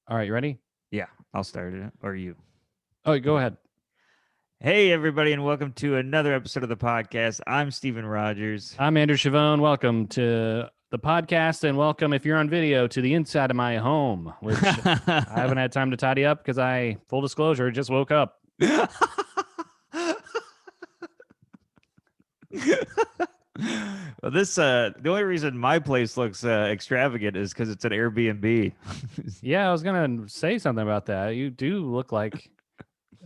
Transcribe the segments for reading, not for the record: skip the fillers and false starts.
All right, you ready? Yeah, I'll start it. Or you. Oh, go ahead. Hey, everybody, and welcome to another episode of the podcast. I'm Steven Rogers. I'm Andrew Chavone. Welcome to the podcast, and welcome if you're on video to the inside of my home, which I haven't had time to tidy up because full disclosure, just woke up. Well, the only reason my place looks extravagant is because it's an Airbnb. Yeah, I was gonna say something about that. You do look like a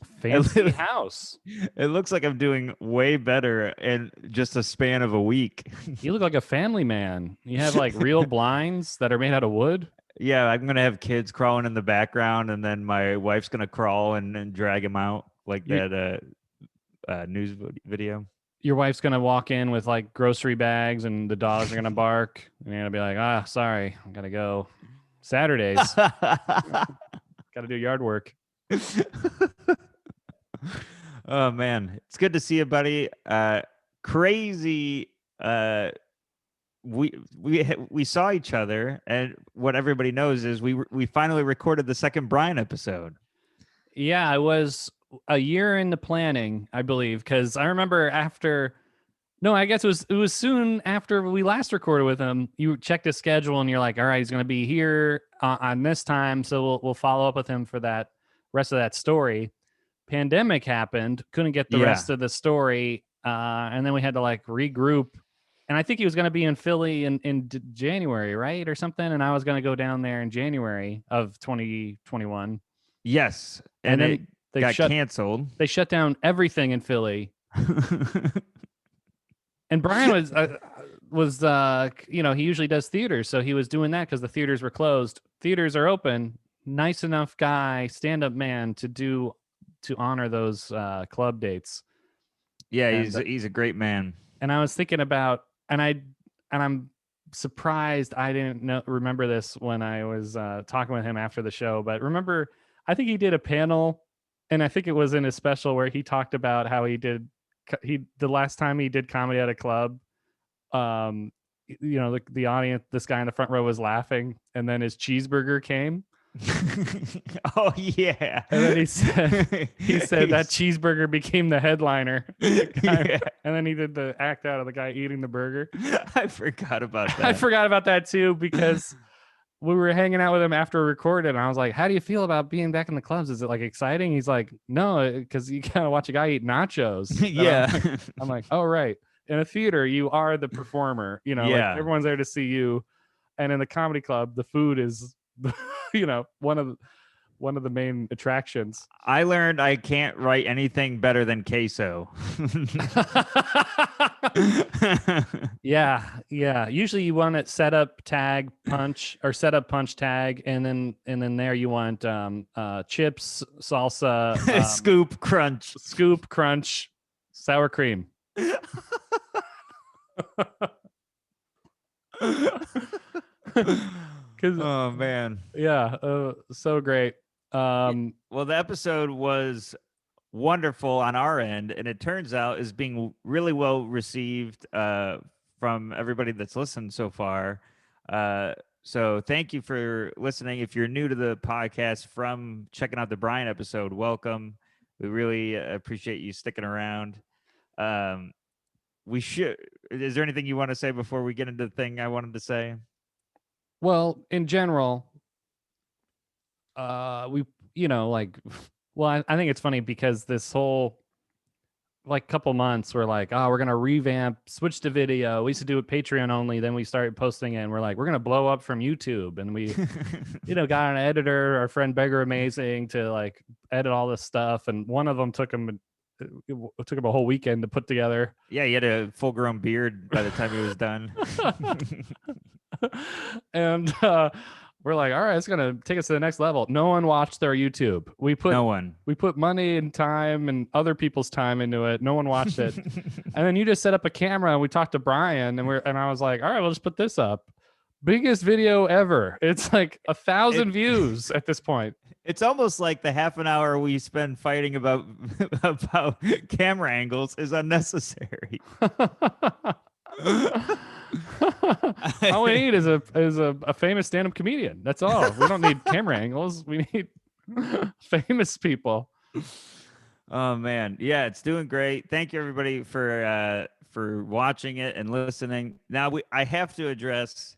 It, fancy li- house. it looks like I'm doing way better in just a span of a week. You look like a family man. You have like real blinds that are made out of wood. Yeah, I'm gonna have kids crawling in the background, and then my wife's gonna crawl and drag him out like You, that news video. your wife's gonna walk in with like grocery bags, and the dogs are gonna bark, and you're gonna be like, sorry, I gotta go. Saturdays, gotta do yard work. Oh man, it's good to see you, buddy. Crazy. We saw each other, and what everybody knows is we finally recorded the second Brian episode. Yeah, I was a year in the planning, I believe, because I remember after. No, I guess it was soon after we last recorded with him. You checked his schedule, and you're like, "All right, he's going to be here on this time, so we'll follow up with him for that rest of that story." Pandemic happened, couldn't get the Yeah. rest of the story, and then we had to like regroup. And I think he was going to be in Philly in January, right, or something. And I was going to go down there in January of 2021. Yes, And and then it they got shut canceled. they shut down everything in Philly. And Brian was he usually does theaters, so he was doing that because the theaters were closed. Theaters are open. Nice enough guy, stand up man to honor those club dates. Yeah, And he's a great man. And I was thinking about, and I'm surprised I didn't remember this when I was talking with him after the show. But remember, I think he did a panel, and I think it was in his special where he talked about how the last time he did comedy at a club, the audience, this guy in the front row was laughing, and then his cheeseburger came. Oh yeah, and then he said that cheeseburger became the headliner. Yeah. And then he did the act out of the guy eating the burger. I forgot about that. I forgot about that too, because we were hanging out with him after we recorded, and I was like, "How do you feel about being back in the clubs? Is it like exciting?" He's like, "No, because you kind of watch a guy eat nachos." Yeah. I'm like, "Oh right." In a theater, you are the performer. Yeah. like everyone's there to see you, and in the comedy club, the food is, one of the main attractions. I learned I can't write anything better than queso. Yeah. Usually you want it setup tag punch or setup punch tag, and then there you want chips, salsa, Scoop crunch, sour cream. Oh man. Yeah, so great. Well, the episode was wonderful on our end, and it turns out is being really well received from everybody that's listened so far. So thank you for listening. If you're new to the podcast from checking out the Brian episode, welcome. We really appreciate you sticking around. Is there anything you want to say before we get into the thing I wanted to say? Well, in general, I think it's funny because this whole couple months we're like, we're gonna revamp, switch to video. We used to do it Patreon only, then we started posting it, and we're like, we're gonna blow up from YouTube, and we got an editor, our friend Beggar Amazing, to edit all this stuff, and one of them took him a whole weekend to put together. Yeah, he had a full-grown beard by the time he was done. And we're like, all right, it's gonna take us to the next level. No one watched our YouTube. We put money and time and other people's time into it. No one watched it. And then you just set up a camera, and we talked to Brian, and I was like, all right, we'll just put this up. Biggest video ever. It's like 1,000 views at this point. It's almost like the half an hour we spend fighting about camera angles is unnecessary. All we need is a famous stand-up comedian. That's all. We don't need camera angles. We need famous people. Oh man, yeah, it's doing great. Thank you everybody for watching it and listening. Now I have to address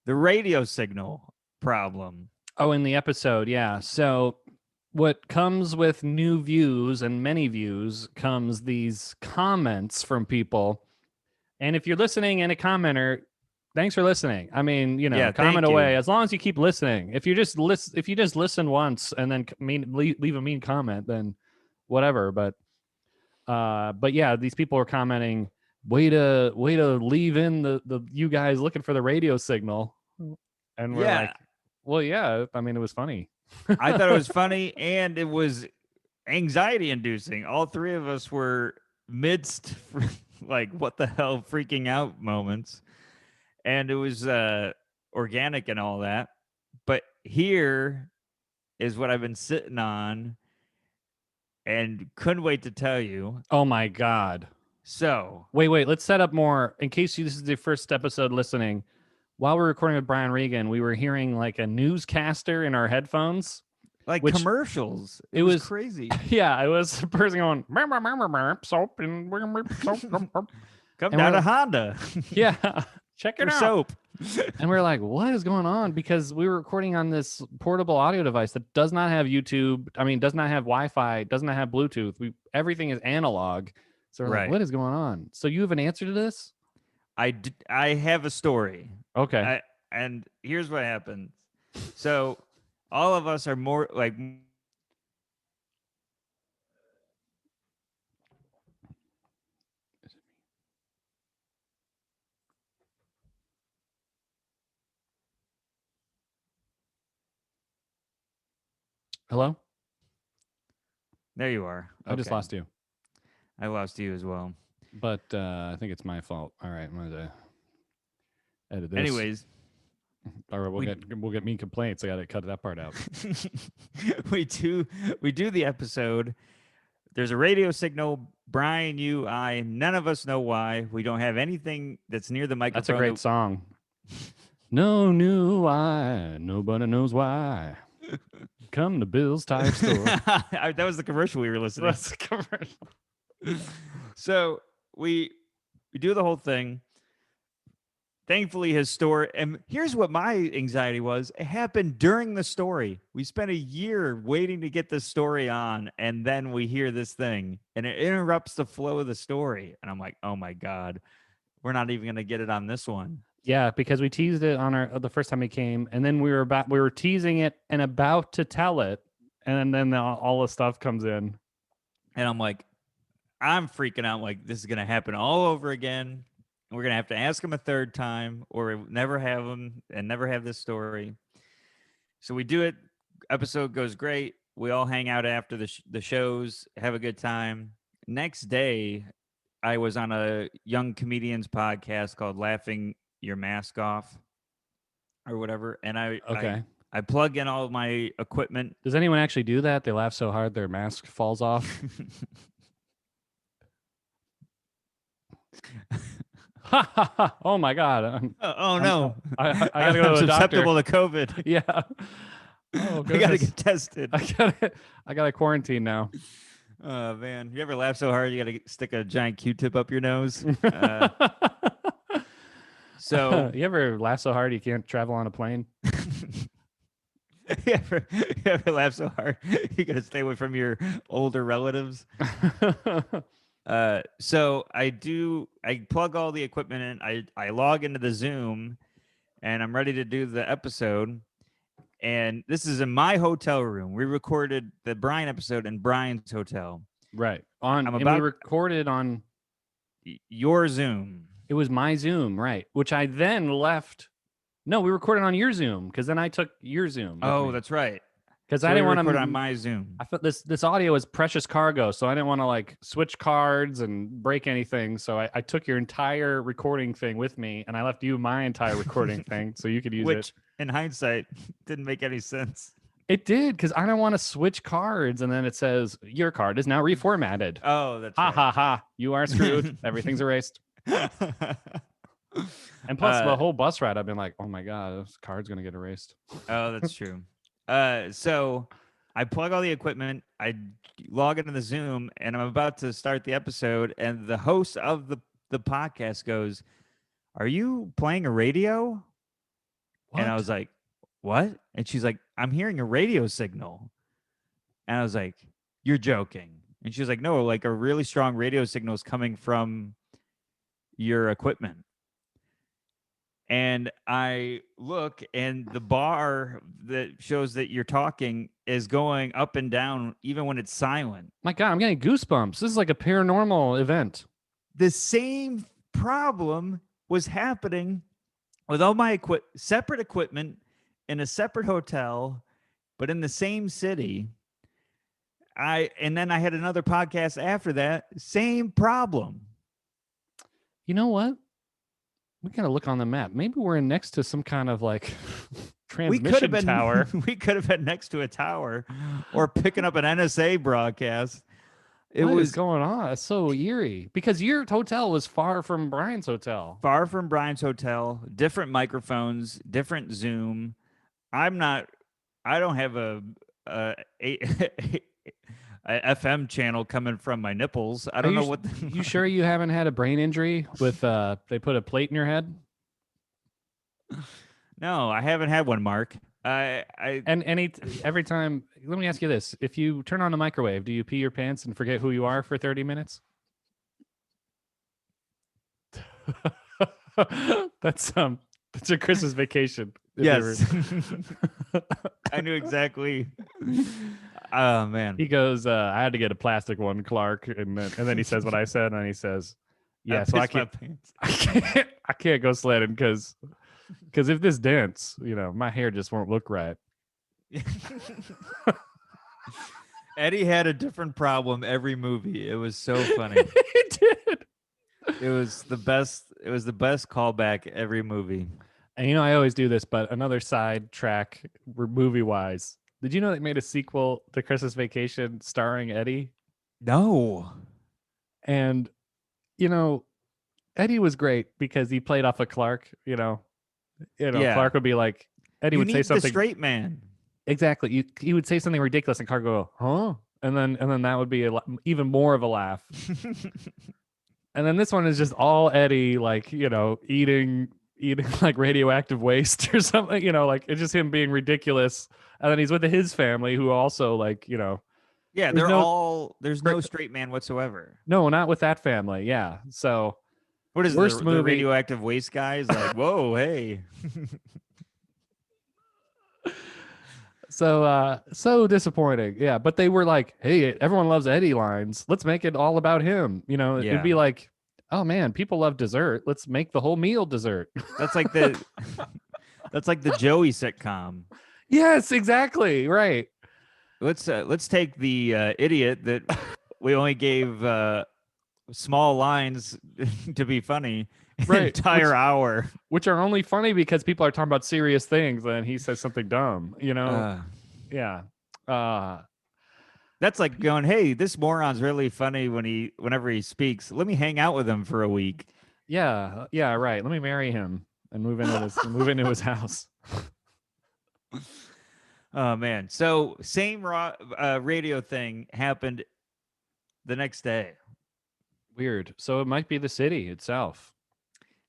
the radio signal problem. Oh, in the episode, yeah. So what comes with new views and many views comes these comments from people. And if you're listening and a commenter, thanks for listening. I mean, Yeah, comment thank away you. as long as you keep listening. If you just listen once and then leave a mean comment, then whatever. But yeah, these people are commenting, way to leave in the you guys looking for the radio signal. And we're Yeah. like, well, yeah, I mean, it was funny. I thought it was funny and it was anxiety inducing. All three of us were midst like what the hell freaking out moments. And it was organic and all that. But here is what I've been sitting on and couldn't wait to tell you. Oh my God. So wait, let's set up more in case this is the first episode listening. While we're recording with Brian Regan, we were hearing like a newscaster in our headphones. Like commercials. It was crazy. Yeah, it was a person going, soap and soap. Come down to Honda. Yeah, check it out. Soap. And we're like, what is going on? Because we were recording on this portable audio device that does not have YouTube. I mean, does not have Wi-Fi, does not have Bluetooth. Everything is analog. So we're like, what is going on? So you have an answer to this? I have a story. Okay. And here's what happened. So all of us are more like. Hello? There you are. I just lost you. I lost you as well. But I think it's my fault. All right, I'm gonna edit this. Anyways, all right, we'll get mean complaints. I gotta cut that part out. we do the episode. There's a radio signal. Brian, you, I, none of us know why. We don't have anything that's near the microphone. That's a great song. No new why, nobody knows why. Come to Bill's Tire Store. That was the commercial we were listening. That's the commercial. So we do the whole thing. Thankfully, his story, and here's what my anxiety was. It happened during the story. We spent a year waiting to get this story on, and then we hear this thing, and it interrupts the flow of the story. And I'm like, oh my God, we're not even going to get it on this one. Yeah, because we teased it on the first time he came, and then we were teasing it and about to tell it, and then all the stuff comes in. And I'm like, I'm freaking out, like this is going to happen all over again. We're going to have to ask him a third time or never have him and never have this story. So we do it. Episode goes great. We all hang out after the shows, have a good time. Next day, I was on a young comedians podcast called Laughing Your Mask Off or whatever. And I plug in all of my equipment. Does anyone actually do that? They laugh so hard their mask falls off. Oh my God! Oh no! I gotta go to the doctor. Susceptible to COVID. Yeah. Oh, I gotta get tested. I gotta quarantine now. Oh man, you ever laugh so hard you gotta stick a giant Q-tip up your nose? So you ever laugh so hard you can't travel on a plane? you ever laugh so hard you gotta stay away from your older relatives? So I plug all the equipment in. I log into the Zoom and I'm ready to do the episode. And this is in my hotel room. We recorded the Brian episode in Brian's hotel. Right. We recorded on your Zoom. It was my Zoom, right. Which I then left. No, we recorded on your Zoom because then I took your Zoom. Oh, that's right. Because I didn't want to record on my Zoom. I thought this audio is precious cargo, so I didn't want to like switch cards and break anything. So I took your entire recording thing with me, and I left you my entire recording thing, so you could use it. Which, in hindsight, didn't make any sense. It did, because I don't want to switch cards, and then it says your card is now reformatted. Oh, that's ha right. Ha! You are screwed. Everything's erased. And plus, the Uh, whole bus ride, I've been like, oh my God, this card's going to get erased. oh, that's true. So I plug all the equipment, I log into the Zoom, and I'm about to start the episode, and the host of the podcast goes, "Are you playing a radio?" And I What? was like, "What?" And she's like, "I'm hearing a radio signal." And I was like, "You're joking." And she was like, "No, like a really strong radio signal is coming from your equipment." And I look, and the bar that shows that you're talking is going up and down even when it's silent. My God, I'm getting goosebumps. This is like a paranormal event. The same problem was happening with all my separate equipment in a separate hotel, but in the same city. And then I had another podcast after that, same problem. You know what? We got to look on the map. Maybe we're next to some kind of like We could have transmission been tower. we could have been next to a tower or picking up an NSA broadcast. It What is was going on? It's so eerie because your hotel was far from Brian's hotel. far from Brian's hotel, different microphones, different Zoom. I don't have a FM channel coming from my nipples. I don't know what. You sure you haven't had a brain injury with they put a plate in your head? No, I haven't had one, Mark. And every time, let me ask you this: if you turn on the microwave, do you pee your pants and forget who you are for 30 minutes? That's your Christmas vacation. Yes. I knew exactly. Oh man. He goes, I had to get a plastic one, Clark, and then he says what I said, and he says, yeah, so I pissed my can't, pants. I can't go sledding because if this dents, my hair just won't look right. Eddie had a different problem every movie. It was so funny. He did. It was the best. It was the best callback every movie. And I always do this, but another side track movie wise. Did you know they made a sequel to Christmas Vacation starring Eddie? No. And Eddie was great because he played off of Clark. Yeah. Clark would be like, Eddie would say something. The straight man. Exactly. He would say something ridiculous, and Clark would go, huh? And then that would be even more of a laugh. And then this one is just all Eddie, like eating like radioactive waste or something. Like it's just him being ridiculous. And then he's with his family, who also like Yeah, there's no straight man whatsoever. No, not with that family. Yeah. So what is worst the movie? Radioactive waste guy is like, whoa, hey. So disappointing. Yeah, but they were like, hey, everyone loves Eddie lines. Let's make it all about him. It'd be like, oh man, people love dessert. Let's make the whole meal dessert. That's like the Joey sitcom. Yes, exactly. Right. Let's take the idiot that we only gave small lines to be funny. Right. Entire hour, which are only funny because people are talking about serious things, and he says something dumb. Yeah. That's like going, hey, this moron's really funny whenever he speaks. Let me hang out with him for a week. Yeah, right. Let me marry him and move into his house. Oh man! So same radio thing happened the next day. Weird. So it might be the city itself.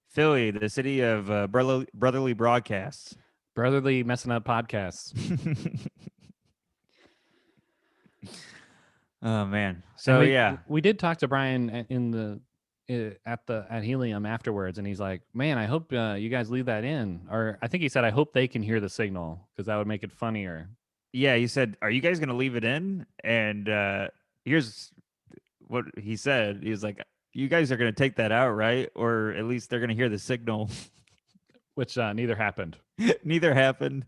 Philly, the city of brotherly broadcasts. Brotherly messing up podcasts. Oh man! So we did talk to Brian at Helium afterwards, and he's like, "Man, I hope you guys leave that in." Or I think he said, "I hope they can hear the signal because that would make it funnier." Yeah, he said, "Are you guys going to leave it in?" And here's what he said. He was like, "You guys are going to take that out, right? Or at least they're going to hear the signal." Which neither happened. Neither happened.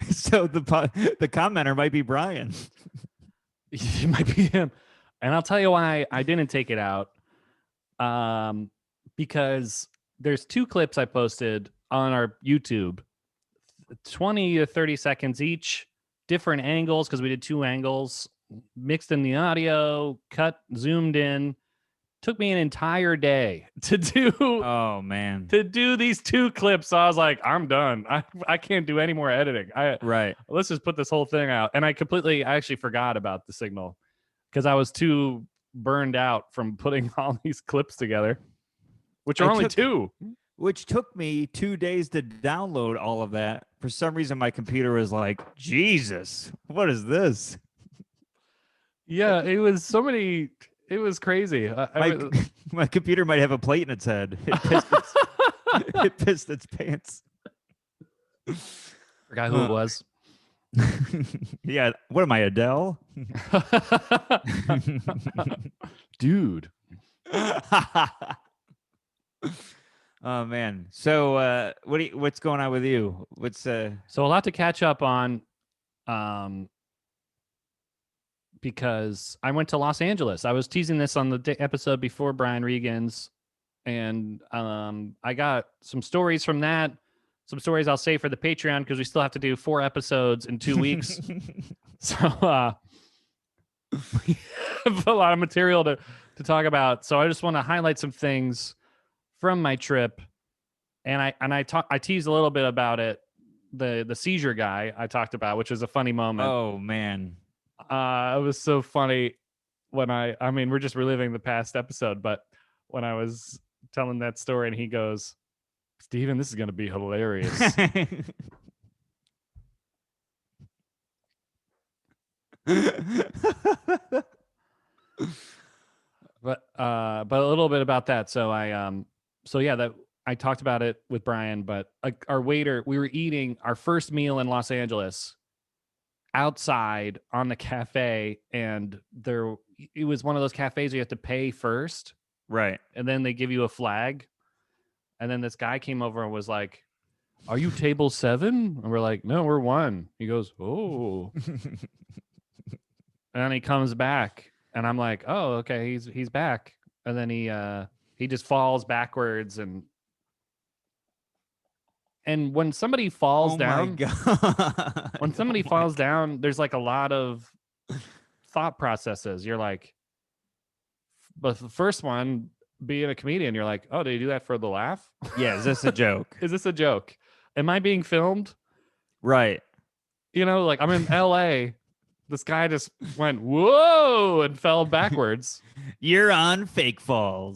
So the commenter might be Brian. It might be him. And I'll tell you why I didn't take it out. Because there's 2 clips I posted on our YouTube, 20 to 30 seconds each, different angles, because we did 2 angles, mixed in the audio, cut, zoomed in, Took me an entire day to do Oh man. to do these 2 clips. So I was like, I'm done. I can't do any more editing. Right. Let's just put this whole thing out. And I actually forgot about the signal because I was too burned out from putting all these clips together, which are only 2. Which took me 2 days to download all of that. For some reason, my computer was like, Jesus, what is this? Yeah, it was so many. It was crazy. My computer might have a plate in its head. It pissed its pants. Forgot who it was. Yeah. What am I, Adele? Dude. Oh man. So what's going on with you? So a lot to catch up on, because I went to Los Angeles. I was teasing this on the episode before Brian Regan's, and I got some stories from that. Some stories I'll save for the Patreon because we still have to do 4 episodes in 2 weeks. So we have a lot of material to talk about. So I just want to highlight some things from my trip, and I teased a little bit about it. The seizure guy I talked about, which was a funny moment. Oh man. It was so funny when I mean, we're just reliving the past episode, but when I was telling that story and he goes, Steven, this is going to be hilarious. But a little bit about that. So I talked about it with Brian, but our waiter, we were eating our first meal in Los Angeles outside on the cafe, and it was one of those cafes where you have to pay first, Right. and then they give you a flag. And then this guy came over and was like, "Are you table 7?" And we're like, "No, we're 1." He goes, "Oh." And then he comes back, and I'm like, "Oh, okay, he's back." And then he just falls backwards, and when somebody falls down, my God. when somebody falls down, there's like a lot of thought processes. You're like, but the first one, being a comedian, you're like, oh, did you do that for the laugh? Yeah, is this a joke? Is this a joke? Am I being filmed? Right. You know, like I'm in LA. This guy just went, whoa, and fell backwards. You're on Fake Falls.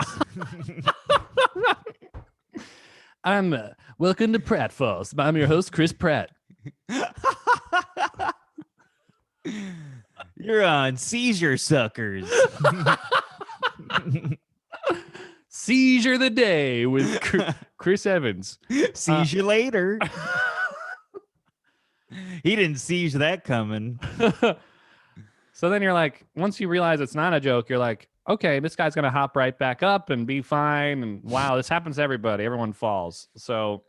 Welcome to Pratt Falls. I'm your host, Chris Pratt. You're on Seizure Suckers. Seizure the Day with Chris Evans. Seize you later. He didn't seize that coming. So then you're like, once you realize it's not a joke, you're like, okay, this guy's going to hop right back up and be fine. And wow, this happens to everybody. Everyone falls. So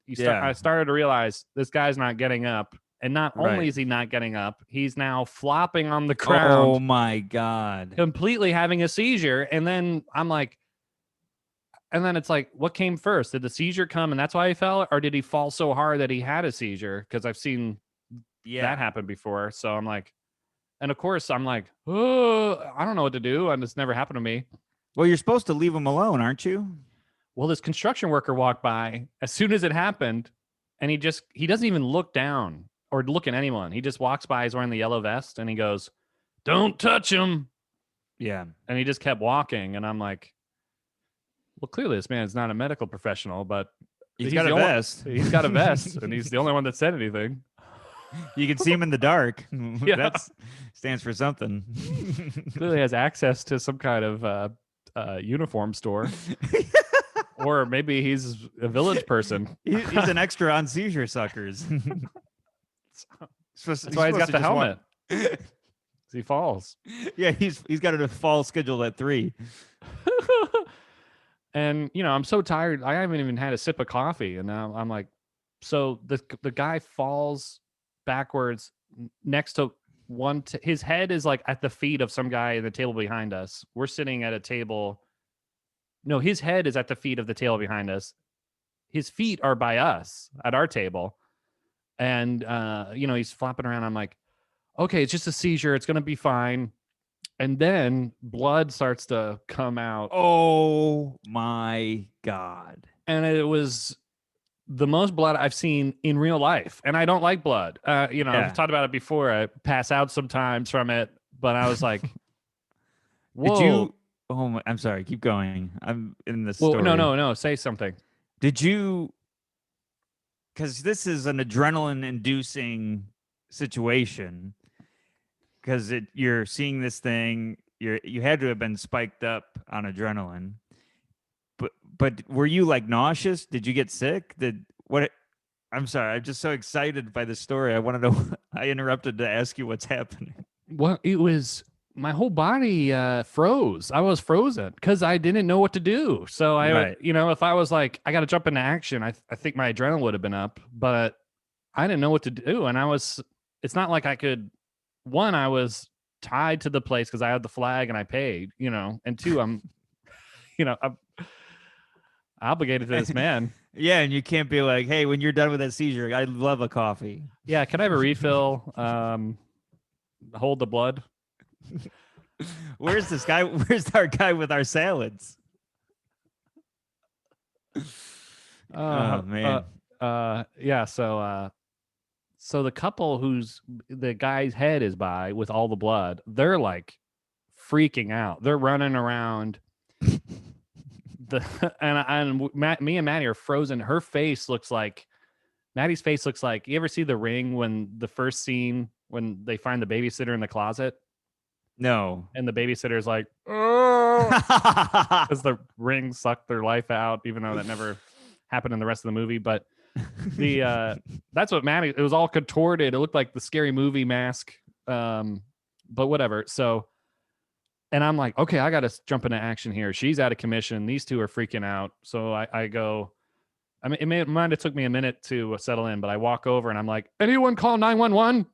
I started to realize this guy's not getting up. And not only is he not getting up, he's now flopping on the ground. Oh my God. Completely having a seizure. And then I'm like, and then it's like, what came first? Did the seizure come and that's why he fell? Or did he fall so hard that he had a seizure? Because I've seen that happen before. So I'm like, and of course I'm like, oh, I don't know what to do. And it's never happened to me. Well, you're supposed to leave him alone, aren't you? Well, this construction worker walked by as soon as it happened, and he doesn't even look down or look at anyone. He just walks by. He's wearing the yellow vest, and he goes, "Don't touch him." Yeah. And he just kept walking, and I'm like, well, clearly this man's not a medical professional, but he's got a vest. He's got a vest, and he's the only one that said anything. You can see him in the dark. Yeah. That stands for something. Clearly has access to some kind of uniform store. Or maybe he's a village person. He's an extra on Seizure Suckers. That's why he's got the helmet. He falls. Yeah, he's got a fall scheduled at 3. And I'm so tired. I haven't even had a sip of coffee, and now I'm like, so the guy falls backwards next to his head is like at the feet of some guy in the table behind us. We're sitting at a table. No, his head is at the feet of the table behind us. His feet are by us at our table. And, he's flopping around. I'm like, okay, it's just a seizure. It's going to be fine. And then blood starts to come out. Oh my God. And it was the most blood I've seen in real life. And I don't like blood. You know, I've Yeah. talked about it before. I pass out sometimes from it, but I was like, Did whoa. you? Oh, I'm sorry. Keep going. I'm in this Well, no, story. no, no. Say something. Did you? Because this is an adrenaline-inducing situation. Because you're seeing this thing. You had to have been spiked up on adrenaline. But were you like nauseous? Did you get sick? Did what? I'm sorry. I'm just so excited by the story. I want to know. I interrupted to ask you what's happening. Well, it was my whole body froze. I was frozen because I didn't know what to do. So Right. you know, if I was like, I got to jump into action, I think my adrenaline would have been up, but I didn't know what to do. And it's not like I could, one, I was tied to the place because I had the flag and I paid, you know, and two, I'm obligated to this man. Yeah, and you can't be like, "Hey, when you're done with that seizure, I'd love a coffee." Yeah. Can I have a refill? Hold the blood. Where's this guy? Where's our guy with our salads? Oh man. Yeah. So the couple who's the guy's head is by with all the blood, they're like freaking out. They're running around. Me and Maddie are frozen. Her face looks like Maddie's face looks like, you ever see The Ring when the first scene when they find the babysitter in the closet No. and the babysitter's like, oh, because the ring sucked their life out, even though that never happened in the rest of the movie. But that's what Maddie, it was all contorted. It looked like the Scary Movie mask. But whatever. So, and I'm like, okay, I got to jump into action here. She's out of commission. These two are freaking out. So I go, I mean, it might have took me a minute to settle in, but I walk over and I'm like, anyone call 911?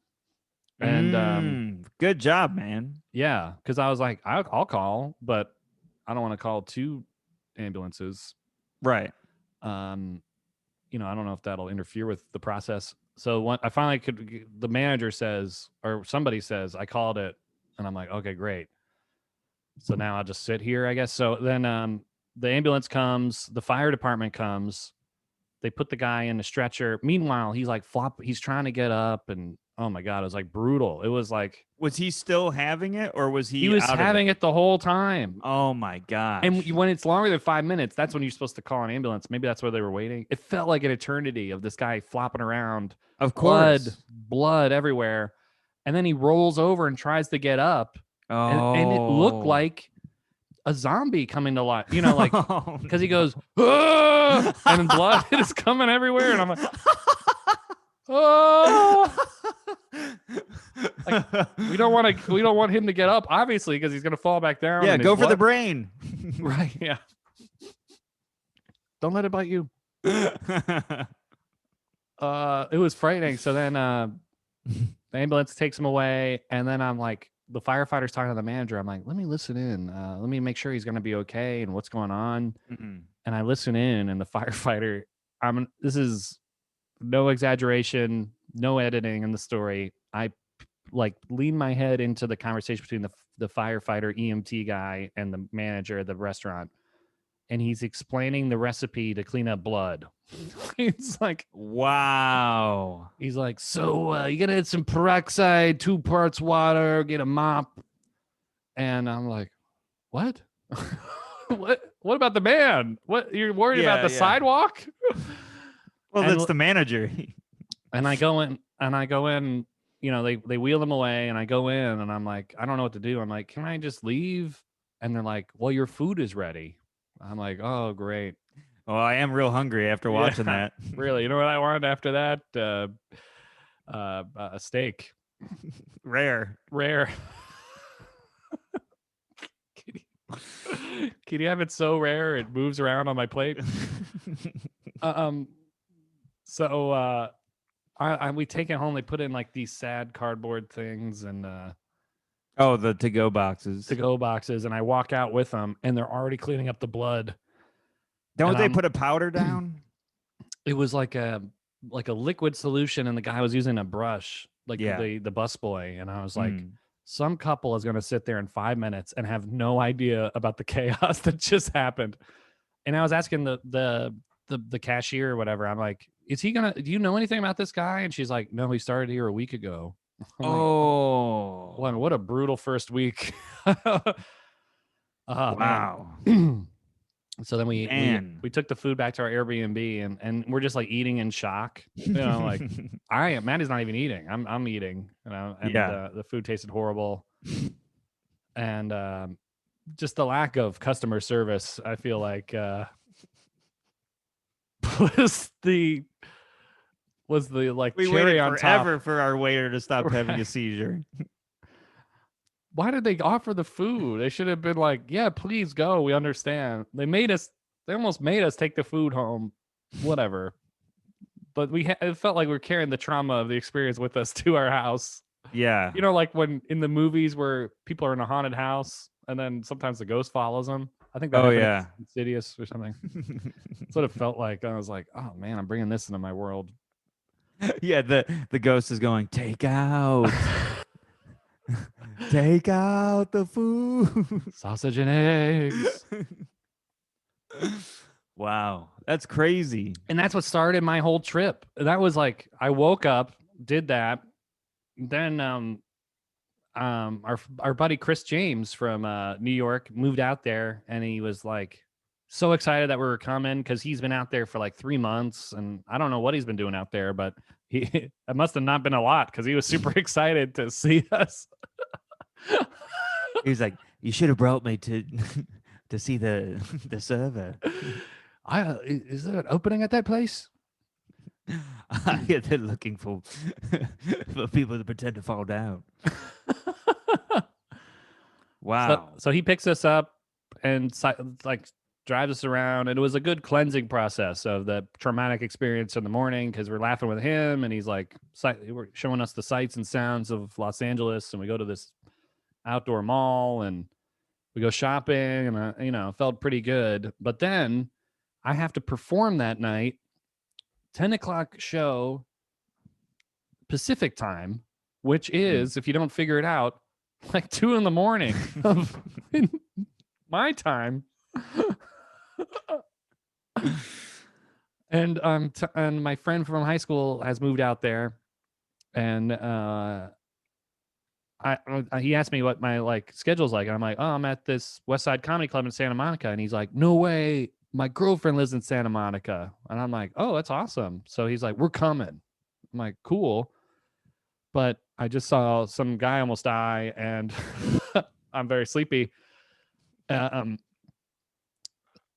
And good job, man. yeah, because I was like, I'll call, but I don't want to call two ambulances. Right. You know, I don't know if that'll interfere with the process. So when I finally could, the manager says, or somebody says, I called it, and I'm like, okay, great. So now I'll just sit here, I guess. So then the ambulance comes, the fire department comes, they put the guy in the stretcher. Meanwhile, he's like he's trying to get up, and oh my God, it was like brutal. It was like, was he still having it, or was he he was out having of it the whole time. Oh my gosh. And when it's longer than 5 minutes, that's when you're supposed to call an ambulance. Maybe that's where they were waiting. It felt like an eternity of this guy flopping around. Of course. Blood everywhere. And then he rolls over and tries to get up. And it looked like a zombie coming to life, you know, like, because he goes, ah! And blood is coming everywhere. And I'm like, oh. Like, we don't want him to get up, obviously, because he's gonna fall back down. Yeah, go for the brain. Right. Yeah. Don't let it bite you. It was frightening. So then the ambulance takes him away, and then I'm like, the firefighter's talking to the manager. I'm like, let me listen in. Let me make sure he's gonna be okay and what's going on. And I listen in, and the firefighter, this is no exaggeration, no editing in the story. I like lean my head into the conversation between the firefighter EMT guy and the manager of the restaurant, and he's explaining the recipe to clean up blood. It's like, wow. He's like, so you gotta add some peroxide, 2 parts water, get a mop. And I'm like, what? What about the man? What, you're worried about the sidewalk? Well, that's the manager. And I go in, you know, they wheel him away, and I go in, and I'm like, I don't know what to do. I'm like, can I just leave? And they're like, well, your food is ready. I'm like, oh, great. Well, I am real hungry after watching that. Really, you know what I wanted after that? A steak. Rare. Can you have it so rare it moves around on my plate? So we take it home. They put in like these sad cardboard things and the to-go boxes. And I walk out with them, and they're already cleaning up the blood. Don't they put a powder down? It was like a liquid solution, and the guy was using a brush, like the bus boy, and I was like, some couple is going to sit there in 5 minutes and have no idea about the chaos that just happened. And I was asking the cashier or whatever, I'm like, is he gonna, do you know anything about this guy? And she's like, no, he started here a week ago. I'm like, Oh, what a brutal first week. Oh wow, man. So then we man. took the food back to our Airbnb, and we're just like eating in shock. You know, like Maddie's not even eating. I'm eating, you know, and Yeah. the food tasted horrible. And just the lack of customer service, I feel like was the like We cherry waited on forever top. for our waiter to stop having a Right. seizure. Why did they offer the food? They should have been like, yeah, please go. We understand. They almost made us take the food home. Whatever. But it felt like we're carrying the trauma of the experience with us to our house. Yeah. You know, like when in the movies where people are in a haunted house and then sometimes the ghost follows them. I think that Oh happened yeah. in Insidious or something. That's what it felt like. I was like, oh man, I'm bringing this into my world. Yeah, the ghost is going, take out. Take out the food. Sausage and eggs. Wow, that's crazy. And that's what started my whole trip. That was like, I woke up, did that. Then our buddy Chris James from New York moved out there, and he was like so excited that we were coming because he's been out there for like 3 months, and I don't know what he's been doing out there, but he it must have not been a lot because he was super excited to see us. He was like, you should have brought me to to see the server. Is there an opening at that place? Yeah, they're looking for people to pretend to fall down. Wow. So he picks us up and like drives us around, and it was a good cleansing process of the traumatic experience in the morning because we're laughing with him, and he's like we're showing us the sights and sounds of Los Angeles, and we go to this outdoor mall and we go shopping, and you know, felt pretty good. But then I have to perform that night, 10 o'clock show Pacific time, which is, if you don't figure it out, like 2 a.m. of my time. And and my friend from high school has moved out there, and he asked me what my like schedule's like, and I'm like, oh, I'm at this West Side Comedy Club in Santa Monica, and he's like, no way, my girlfriend lives in Santa Monica, and I'm like, oh, that's awesome. So he's like, we're coming. I'm like, cool, but I just saw some guy almost die, and I'm very sleepy.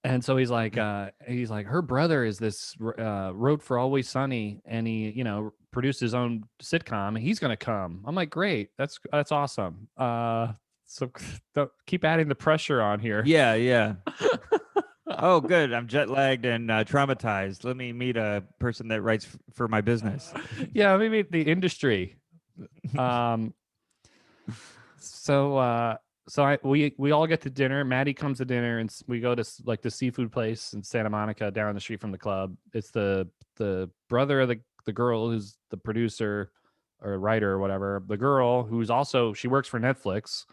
And so he's like, her brother is this wrote for Always Sunny, and he, you know, produced his own sitcom, and he's gonna come. I'm like, great, that's awesome. So don't keep adding the pressure on here. Yeah, yeah. Oh, good. I'm jet lagged and traumatized. Let me meet a person that writes for my business. Yeah, maybe the industry. So we all get to dinner. Maddie comes to dinner, and we go to like the seafood place in Santa Monica down the street from the club. It's the brother of the girl who's the producer or writer or whatever. The girl who's also, she works for Netflix.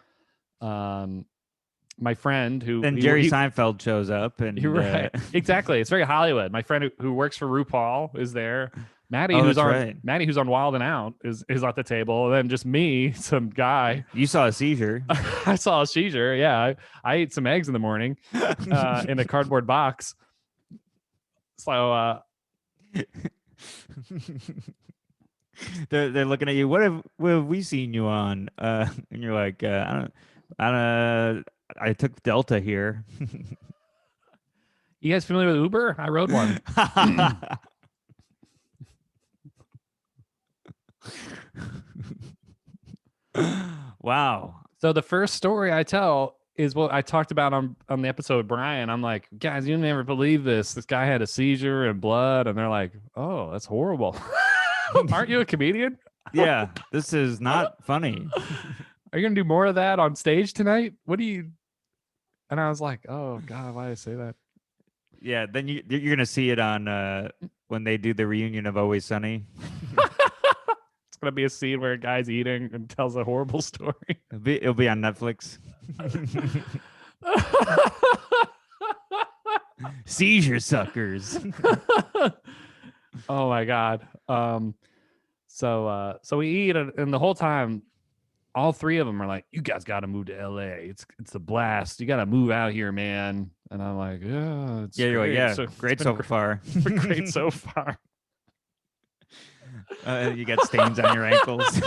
My friend who Then Jerry Seinfeld shows up, and you're right. Exactly. It's very Hollywood. My friend who works for RuPaul is there. Maddie, who's on Wild and Out, is at the table, and then just me, some guy. You saw a seizure. I saw a seizure. Yeah, I ate some eggs in the morning in a cardboard box. So they're looking at you. What have we seen you on? And you're like, I took Delta here. You guys familiar with Uber? I rode one. Wow. So the first story I tell is what I talked about on the episode with Brian. I'm like, guys, you never believe this. This guy had a seizure and blood, and they're like, oh, that's horrible. Aren't you a comedian? Yeah, this is not funny. Are you gonna do more of that on stage tonight? What do you? And I was like, oh God, why did I say that? Yeah, then you're gonna see it on when they do the reunion of Always Sunny. It's gonna be a scene where a guy's eating and tells a horrible story. It'll be on Netflix. Seizure suckers. Oh my god. So we eat, and the whole time, all three of them are like, "You guys got to move to LA. It's a blast. You got to move out here, man." And I'm like, "Yeah, it's You're like, great. yeah, So, great so far. great so far." You got stains on your ankles.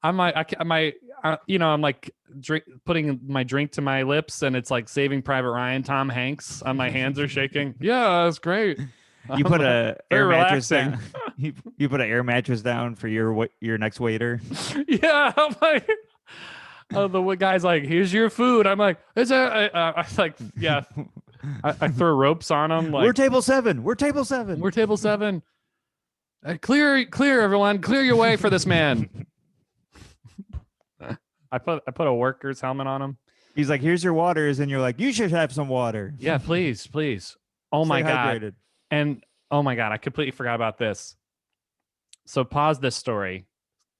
I'm like, I'm like putting my drink to my lips, and it's like Saving Private Ryan, Tom Hanks. My hands are shaking. Yeah, that's great. You put a air mattress relaxing. down. You put an air mattress down for your next waiter. Yeah, I'm like, the guy's like, "Here's your food." I'm like, "Is that?" I like, yeah. I throw ropes on him. Like, We're table 7. We're table 7. we're table 7. Clear, everyone. Clear your way for this man. I put a worker's helmet on him. He's like, "Here's your waters," and you're like, "You should have some water." Yeah, please. Oh Stay my god. hydrated. And oh my god, I completely forgot about this. So pause this story.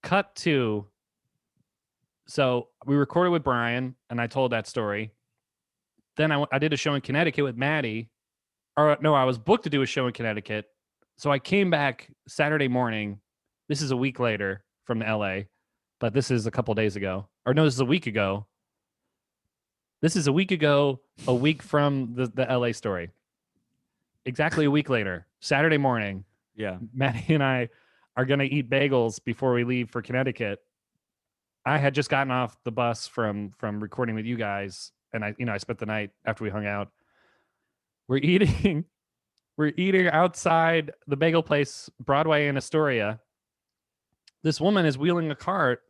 Cut to. So we recorded with Brian, and I told that story. Then I did a show in Connecticut with Maddie. Or no, I was booked to do a show in Connecticut. So I came back Saturday morning. This is a week later from LA, but this is a couple days ago. Or no, this is a week ago. This is a week ago, a week from the LA story. Exactly a week later, Saturday morning, Yeah. Maddie and I are going to eat bagels before we leave for Connecticut. I had just gotten off the bus from recording with you guys, and I spent the night after we hung out. We're eating outside the bagel place, Broadway in Astoria. This woman is wheeling a cart,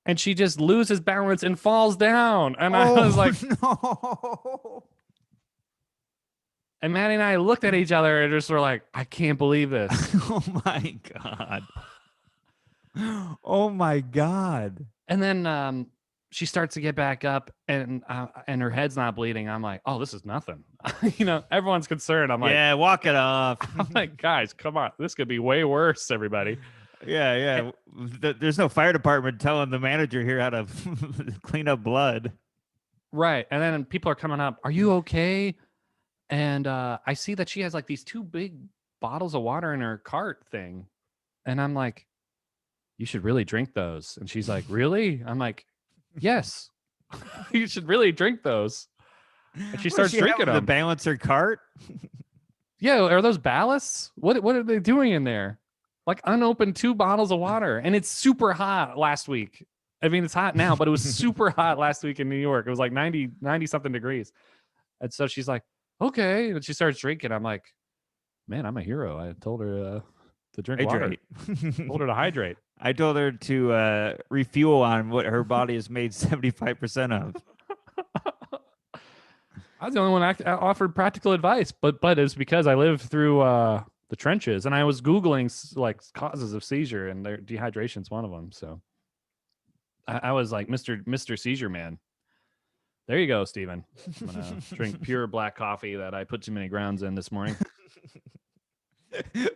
and she just loses balance and falls down. And I was like, no. and Maddie and I looked at each other and just were like, I can't believe this. Oh my god. Oh my god. And then she starts to get back up, and her head's not bleeding. I'm like, oh, this is nothing. Everyone's concerned. I'm like, Yeah, walk it off. I'm like, guys, come on. This could be way worse, everybody. Yeah. There's no fire department telling the manager here how to clean up blood. Right. And then people are coming up. Are you okay? And I see that she has like these 2 big bottles of water in her cart thing. And I'm like, you should really drink those. And she's like, really? I'm like, yes, you should really drink those. And she starts drinking them. The balancer cart? Yeah. Are those ballasts? What are they doing in there? Like unopened 2 bottles of water. And it's super hot last week. I mean, it's hot now, but it was super hot last week in New York. It was like 90 something degrees. And so she's like, okay. And she starts drinking. I'm like, man, I'm a hero. I told her to drink Hydrate. water. Told her to hydrate. I told her to refuel on what her body is made 75% of. I was the only one I offered practical advice, but it's because I lived through the trenches, and I was Googling like causes of seizure, and dehydration is one of them. So I was like Mr. Seizure Man. There you go, Steven. I'm gonna drink pure black coffee that I put too many grounds in this morning.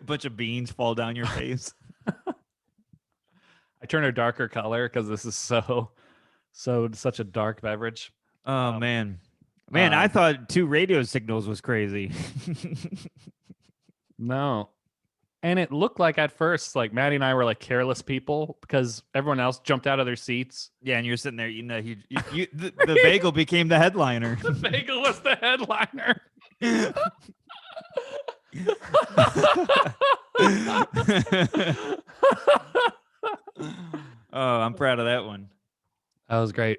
Bunch of beans fall down your face. I turn a darker color because this is such a dark beverage. Oh man, I thought 2 radio signals was crazy. No. And it looked like at first, like Maddie and I were like careless people because everyone else jumped out of their seats. Yeah, and you're sitting there eating the bagel became the headliner. The bagel was the headliner. Oh, I'm proud of that one. That was great.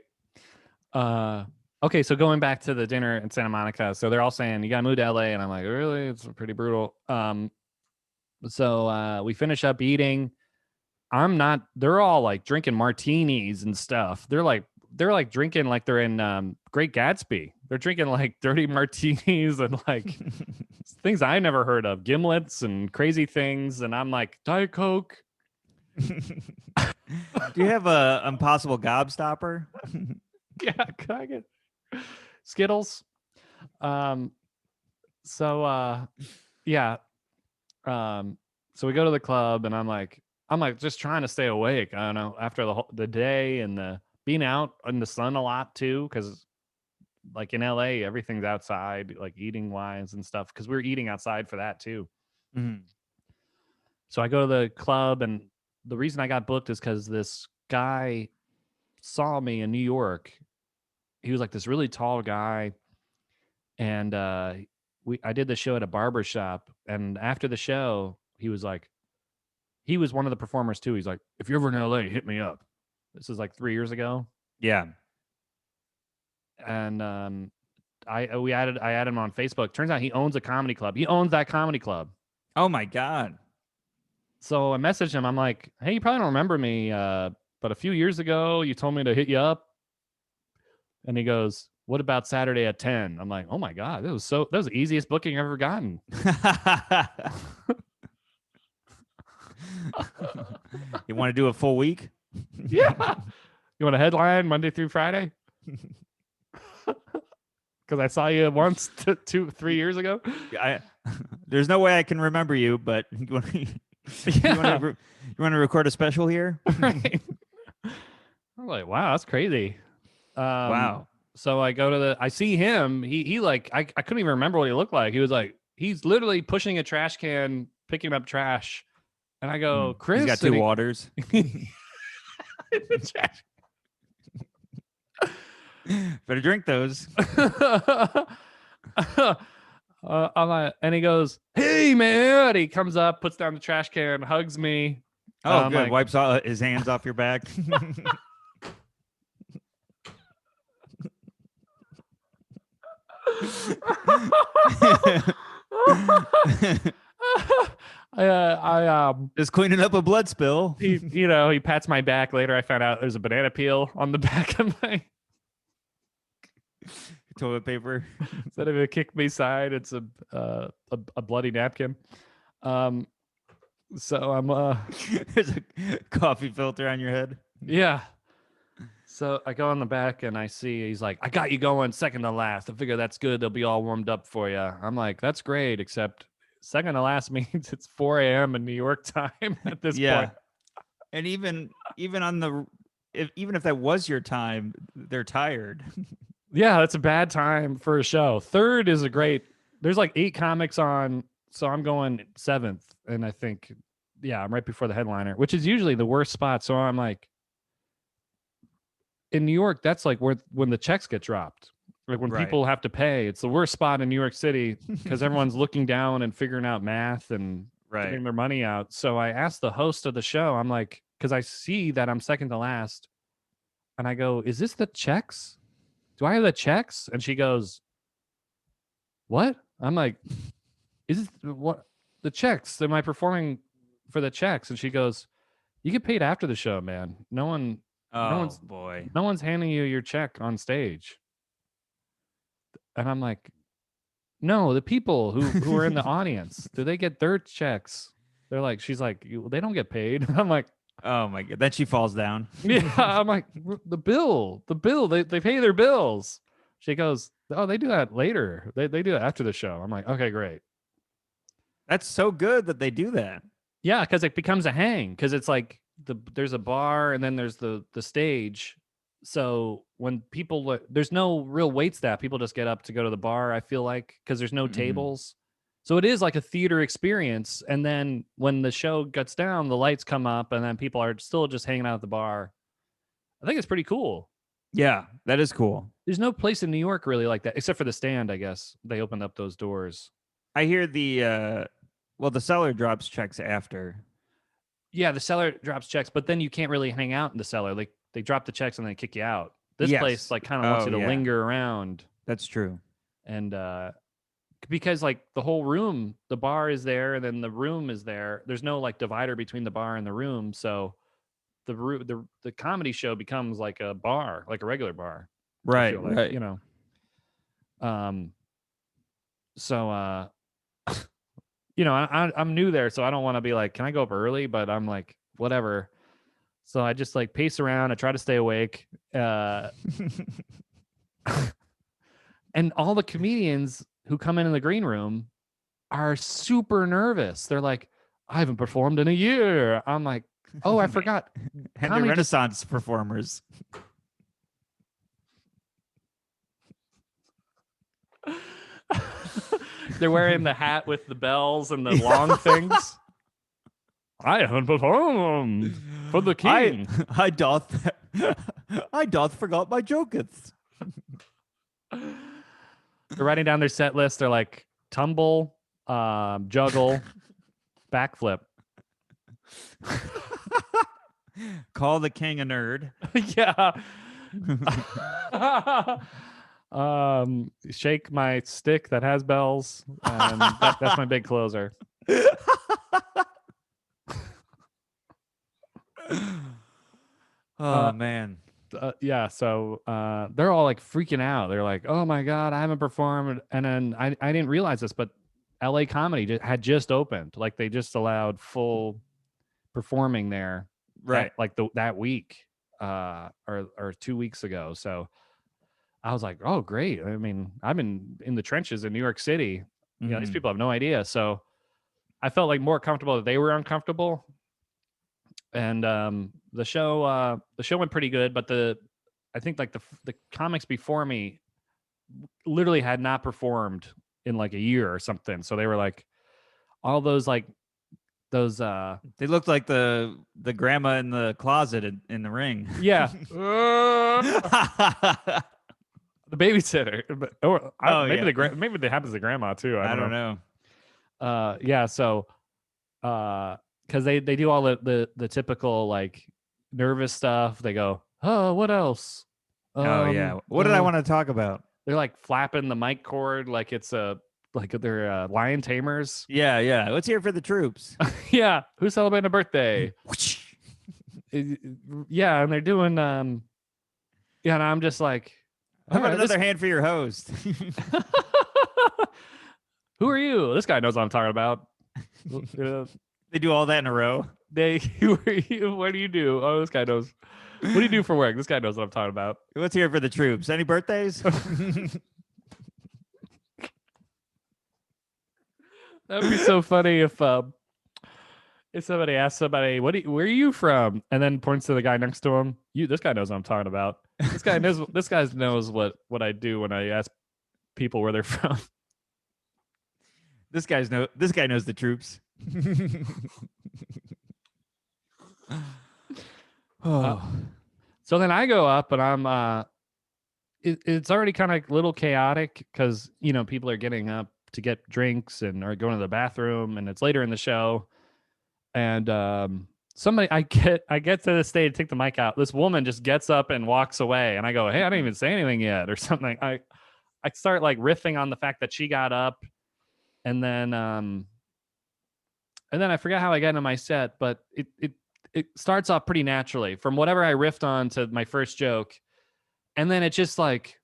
Okay, so going back to the dinner in Santa Monica, so they're all saying you gotta move to LA, and I'm like, really? It's pretty brutal. So we finish up eating. They're all like drinking martinis and stuff. They're like drinking like they're in Great Gatsby. They're drinking like dirty martinis and like things I never heard of, gimlets and crazy things. And I'm like, Diet Coke. Do you have a Impossible Gobstopper? Yeah, can I get Skittles? Yeah. So we go to the club, and I'm like just trying to stay awake. I don't know, after the day and the being out in the sun a lot too, because like in LA, everything's outside, like eating wise and stuff. Because we were eating outside for that too. Mhm. So I go to the club, and the reason I got booked is because this guy saw me in New York. He was like this really tall guy, and I did the show at a barber shop, and after the show, he was like, he was one of the performers too. He's like, if you're ever in LA, hit me up. This is like 3 years ago, Yeah. and I added him on Facebook. Turns out he owns a comedy club. He owns that comedy club. Oh my God. So I messaged him. I'm like, hey, you probably don't remember me, but a few years ago you told me to hit you up. And he goes, what about Saturday at 10? I'm like, oh my God, that was the easiest booking I've ever gotten. You want to do a full week? Yeah. You want a headline Monday through Friday? Because I saw you once 3 years ago. There's no way I can remember you, but you want to record a special here? Right. I'm like, wow, that's crazy. Wow. So I see him. He like, I couldn't even remember what he looked like. He was like, he's literally pushing a trash can, picking up trash. And I go, Chris. He's got two waters. Better drink those. I'm like, and he goes, hey, man. He comes up, puts down the trash can, hugs me. Oh, good. Like, wipes his hands off your back. I just cleaning up a blood spill. He pats my back. Later I found out there's a banana peel on the back of my toilet paper. Instead of a kick me side, it's a bloody napkin. So I'm there's a coffee filter on your head. Yeah. So I go on the back and I see he's like, I got you going second to last. I figure that's good. They'll be all warmed up for you. I'm like, that's great, except second to last means it's 4 a.m. in New York time at this point. And even on even if that was your time, they're tired. Yeah, that's a bad time for a show. Third is a great. There's like 8 comics on, so I'm going 7th, and I think, I'm right before the headliner, which is usually the worst spot. So I'm like, in New York, that's like when the checks get dropped. Like when people have to pay, it's the worst spot in New York City because everyone's looking down and figuring out math and getting their money out. So I asked the host of the show, I'm like, because I see that I'm second to last, and I go, is this the checks? Do I have the checks? And she goes, what? I'm like, is it what the checks? Am I performing for the checks? And she goes, you get paid after the show, man. No one's handing you your check on stage. And I'm like, no, the people who are in the audience, do they get their checks? They're like, she's like, they don't get paid. I'm like, oh my God. Then she falls down. Yeah. I'm like, the bill, they pay their bills. She goes, oh, they do that later. They do that after the show. I'm like, okay, great. That's so good that they do that. Yeah, because it becomes a hang. Because it's like there's a bar and then there's the stage. So when people, there's no real wait staff. People just get up to go to the bar, I feel like, because there's no tables. So it is like a theater experience. And then when the show gets down, the lights come up and then people are still just hanging out at the bar. I think it's pretty cool. Yeah, that is cool. There's no place in New York really like that, except for the Stand, I guess. They opened up those doors. I hear the Cellar drops checks after. Yeah, the Cellar drops checks, but then you can't really hang out in the Cellar. Like they drop the checks and then kick you out. This place like kind of wants you to linger around. That's true. And because like the whole room, the bar is there and then the room is there. There's no like divider between the bar and the room, so the comedy show becomes like a bar, like a regular bar. Right, like, right. You know. So you know, I'm new there, so I don't want to be like, can I go up early? But I'm like, whatever. So I just like pace around. I try to stay awake. And all the comedians who come in the green room are super nervous. They're like, I haven't performed in a year. I'm like, oh, I forgot. And the Comedy just- Renaissance performers. They're wearing the hat with the bells and the long things. I haven't performed for the king. I doth forgot my joketh. They're writing down their set list. They're like tumble, juggle, backflip. Call the king a nerd. Yeah. Shake my stick that has bells, and that's my big closer. Oh man. Yeah, so they're all like freaking out. They're like, "Oh my god, I haven't performed." And then I didn't realize this, but LA Comedy had just opened. Like they just allowed full performing there, Right. that week, or 2 weeks ago. So I was like, "Oh, great!" I mean, I've been in the trenches in New York City. You know, these Mhm. people have no idea. So I felt like more comfortable that they were uncomfortable. And the show went pretty good, but I think like the comics before me literally had not performed in like a year or something. So they were like all those like those They looked like the grandma in the closet in the ring. yeah the babysitter, maybe yeah. maybe that happens to grandma too. I don't know. Yeah, so because they do all the typical like nervous stuff. They go, oh, what else? Oh yeah. What did I want to talk about? They're like flapping the mic cord like it's they're lion tamers. Yeah. Let's hear it for the troops. Yeah, who's celebrating a birthday? Yeah, and they're doing yeah, and I'm just like, How all about right, another hand for your host? who are you? This guy knows what I'm talking about. They do all that in a row. Who are you? What do you do? Oh, this guy knows. What do you do for work? This guy knows what I'm talking about. Let's hear it for the troops. Any birthdays? That'd be so funny if somebody asks somebody, where are you from? And then points to the guy next to him. This guy knows what I'm talking about. This guy knows what I do when I ask people where they're from. This guy knows the troops. So then I go up and I'm it's already kind of a little chaotic because people are getting up to get drinks and are going to the bathroom, and it's later in the show. And I get to the stage, take the mic out. This woman just gets up and walks away, and I go, "Hey, I didn't even say anything yet," or something. I start like riffing on the fact that she got up, and then I forgot how I got into my set, but it starts off pretty naturally from whatever I riffed on to my first joke, and then it just like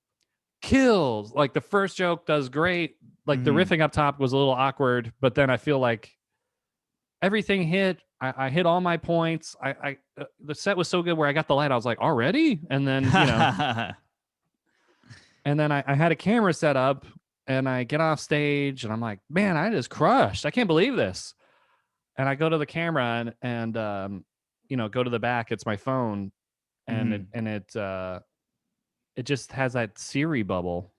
kills. Like the first joke does great. Like the riffing up top was a little awkward, but then I feel like everything hit. I hit all my points. The set was so good where I got the light. I was like, already? And then, and then I had a camera set up, and I get off stage and I'm like, man, I just crushed. I can't believe this. And I go to the camera and go to the back. It's my phone. And it just has that Siri bubble.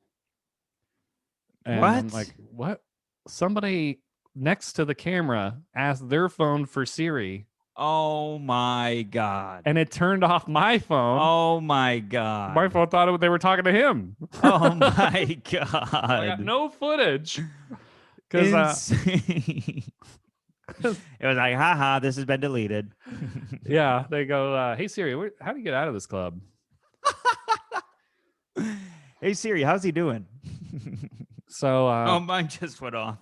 And what? I'm like, what? Somebody next to the camera asked their phone for Siri. Oh my god! And it turned off my phone. Oh my god! My phone thought they were talking to him. Oh my god! I got no footage. Insane. It was like, haha, this has been deleted. Yeah, they go, hey Siri, how do you get out of this club? Hey Siri, how's he doing? So mine just went off.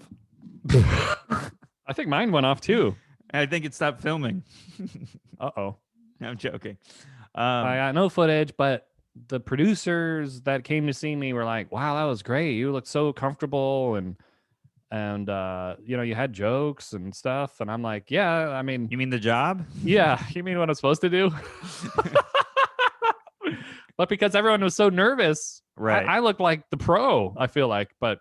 I think mine went off too. I think it stopped filming. Uh-oh. I'm joking. I got no footage, but the producers that came to see me were like, wow, that was great. You looked so comfortable and you had jokes and stuff. And I'm like, yeah, I mean, you mean the job? Yeah. You mean what I'm supposed to do? But because everyone was so nervous, right? I looked like the pro, I feel like, but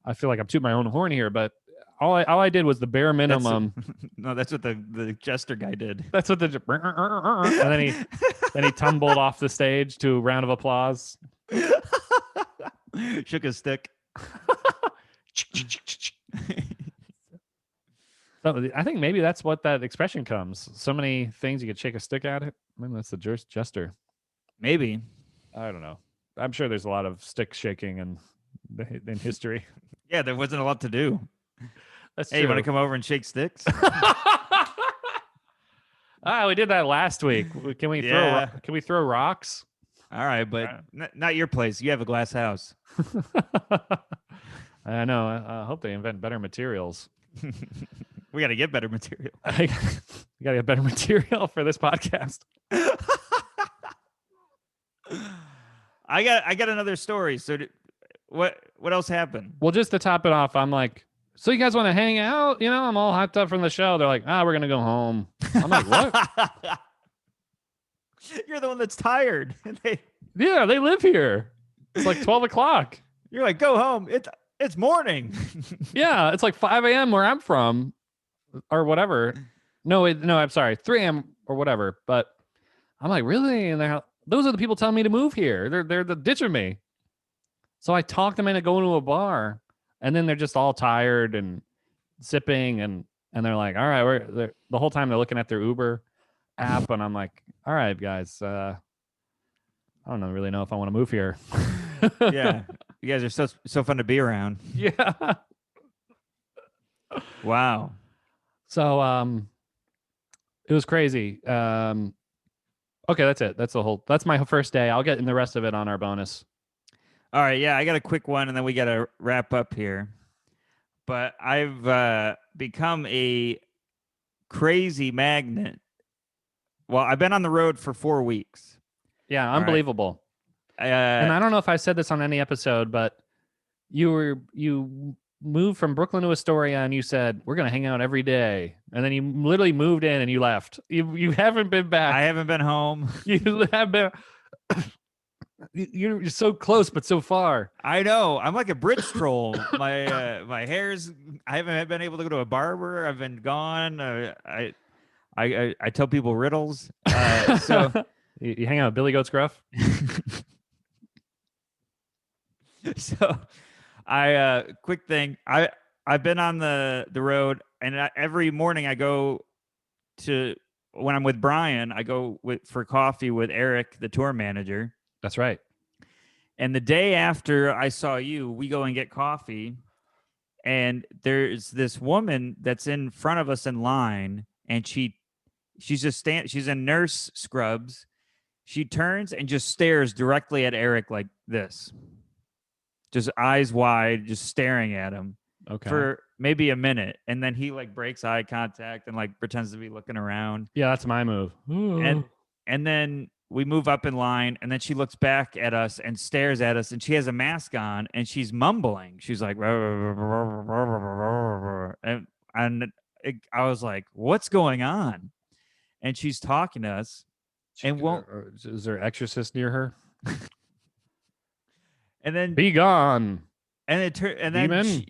I feel like I'm tooting my own horn here, but all I did was the bare That's minimum. no, that's what the jester guy did. That's what the and then he tumbled off the stage to a round of applause. Shook his stick. So I think maybe that's what that expression comes. So many things you could shake a stick at it. Maybe that's the jester. Maybe. I don't know. I'm sure there's a lot of stick shaking in history. Yeah, there wasn't a lot to do. That's Hey, true. you want to come over and shake sticks? We did that last week. Can we throw rocks? All right, but not your place. You have a glass house. I know. I hope they invent better materials. We got to get better material. You got to get better material for this podcast. I got another story. So what else happened? Well, just to top it off, I'm like, so you guys want to hang out? You know, I'm all hyped up from the show. They're like, we're gonna go home. I'm like, what? You're the one that's tired. Yeah, they live here. It's like 12 o'clock. You're like, go home. It's morning. Yeah, it's like 5 a.m. where I'm from, or whatever. No, I'm sorry, 3 a.m. or whatever. But I'm like, really? And those are the people telling me to move here. They're ditching me. So I talked them into going to a bar, and then they're just all tired and sipping, and they're like, all right, the whole time they're looking at their Uber app, and I'm like, all right, guys, I don't really know if I want to move here. Yeah, you guys are so fun to be around. Yeah. Wow. So it was crazy. Okay, that's it. That's my first day. I'll get in the rest of it on our bonus. All right, yeah, I got a quick one, and then we got to wrap up here. But I've become a crazy magnet. Well, I've been on the road for 4 weeks. Yeah, unbelievable. Right. And I don't know if I said this on any episode, but you moved from Brooklyn to Astoria, and you said we're gonna hang out every day, and then you literally moved in and you left. You haven't been back. I haven't been home. You have been. You're so close, but so far. I know. I'm like a bridge troll. My hair's. I haven't been able to go to a barber. I've been gone. I tell people riddles. So you hang out with Billy Goat's Gruff. So, quick thing. I've been on the road, and every morning I go to when I'm with Brian. I go for coffee with Eric, the tour manager. That's right. And the day after I saw you, we go and get coffee, and there's this woman that's in front of us in line, and she's just she's in nurse scrubs. She turns and just stares directly at Eric like this. Just eyes wide, just staring at him for maybe a minute. And then he like breaks eye contact and like pretends to be looking around. Yeah, that's my move. And then we move up in line, and then she looks back at us and stares at us, and she has a mask on, and she's mumbling. She's like, and I was like, what's going on? And she's talking to us. And is there an exorcist near her? And then be gone. And then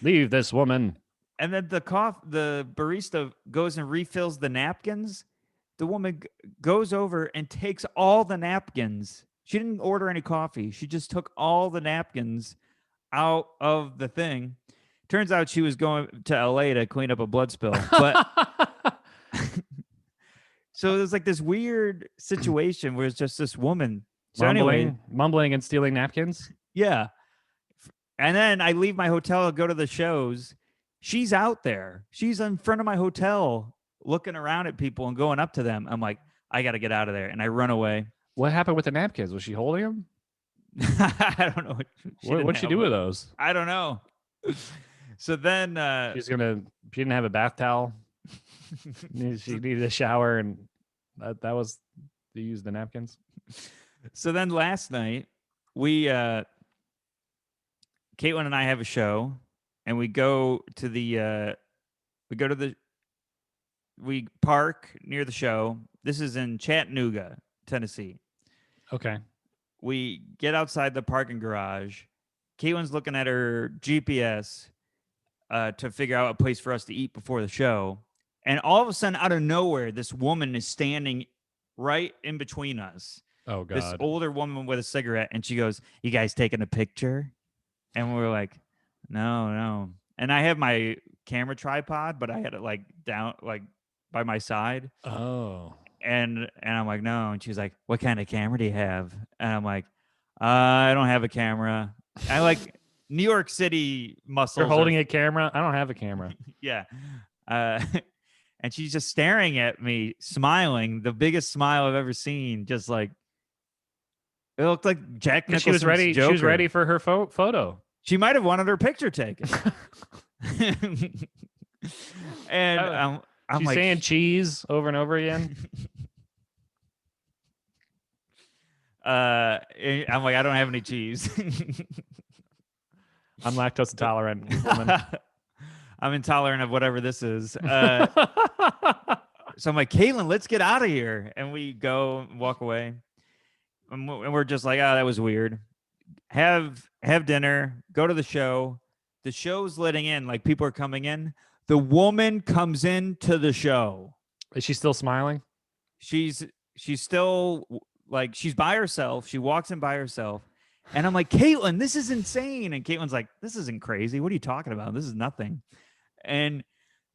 leave this woman. And then the barista goes and refills the napkins. The woman goes over and takes all the napkins. She didn't order any coffee. She just took all the napkins out of the thing. Turns out she was going to LA to clean up a blood spill. But so there's like this weird situation where it's just this woman. So mumbling and stealing napkins. Yeah. And then I leave my hotel, go to the shows. She's out there. She's in front of my hotel looking around at people and going up to them. I'm like, I got to get out of there. And I run away. What happened with the napkins? Was she holding them? I don't know. What'd she do with those? I don't know. So then she didn't have a bath towel. She needed a shower, and that was to use the napkins. So then last night Caitlin and I have a show, and we park near the show. This is in Chattanooga, Tennessee. Okay. We get outside the parking garage. Caitlin's looking at her GPS. to figure out a place for us to eat before the show. And all of a sudden, out of nowhere, this woman is standing right in between us. Oh This God. older woman with a cigarette, and she goes, "You guys taking a picture?" And we were like, "No, no." And I have my camera tripod, but I had it like down, like by my side. Oh. And I'm like, "No." And she's like, "What kind of camera do you have?" And I'm like, "I don't have a camera." I like New York City muscles. You're are holding a camera? I don't have a camera. yeah. Uh, and she's just staring at me, smiling, the biggest smile I've ever seen. Just like it looked like Jack Nicholson's She was ready. Joker. She was ready for her photo. She might have wanted her picture taken. And I'm She's like, saying cheese over and over again. I'm like, I don't have any cheese. I'm lactose intolerant. Woman. I'm intolerant of whatever this is. So I'm like, Caitlin, let's get out of here. And we go and walk away. And we're just like, oh, that was weird. Have dinner, go to the show. The show's letting in, like people are coming in. The woman comes into the show. Is she still smiling? She's still like, she's by herself. She walks in by herself. And I'm like, Caitlin, this is insane. And Caitlin's like, this isn't crazy. What are you talking about? This is nothing. And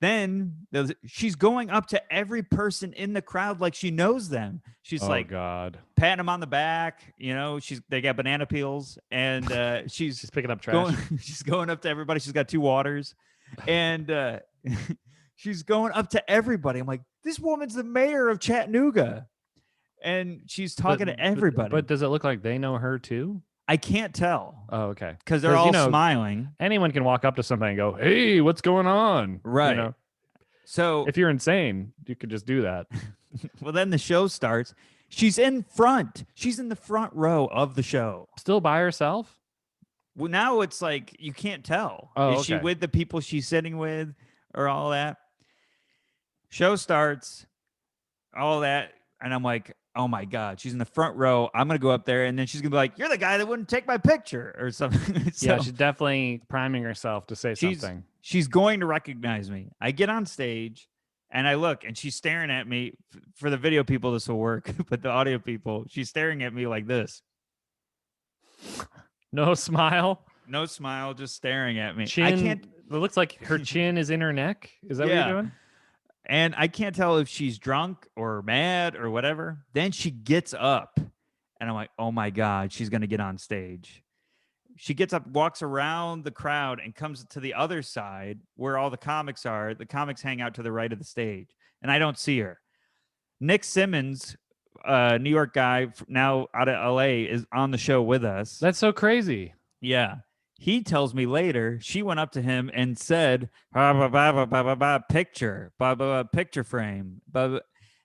then she's going up to every person in the crowd like she knows them. She's like, God, patting them on the back. You know, they got banana peels, and she's picking up trash. She's going up to everybody. She's got 2 waters, and she's going up to everybody. I'm like, this woman's the mayor of Chattanooga, and she's talking to everybody. But does it look like they know her too? I can't tell. Oh, okay. Because they're all smiling. Anyone can walk up to somebody and go, "Hey, what's going on?" Right. You know? So if you're insane, you could just do that. Well, then the show starts. She's in front. She's in the front row of the show. Still by herself? Well, now it's like you can't tell. Oh, Is she with the people she's sitting with or all that? Show starts, all that. And I'm like, oh my God, she's in the front row. I'm going to go up there. And then she's going to be like, you're the guy that wouldn't take my picture or something. So yeah, she's definitely priming herself to say something. She's going to recognize me. I get on stage and I look and she's staring at me. For the video people, this will work. But the audio people, she's staring at me like this. No smile? No smile, just staring at me. Chin, I can't. It looks like her chin is in her neck. Is that what you're doing? And I can't tell if she's drunk or mad or whatever. Then she gets up and I'm like, oh my God, she's going to get on stage. She gets up, walks around the crowd and comes to the other side where all the comics are. The comics hang out to the right of the stage and I don't see her. Nick Simmons, New York guy now out of LA, is on the show with us. That's so crazy. Yeah. He tells me later she went up to him and said, picture, picture frame,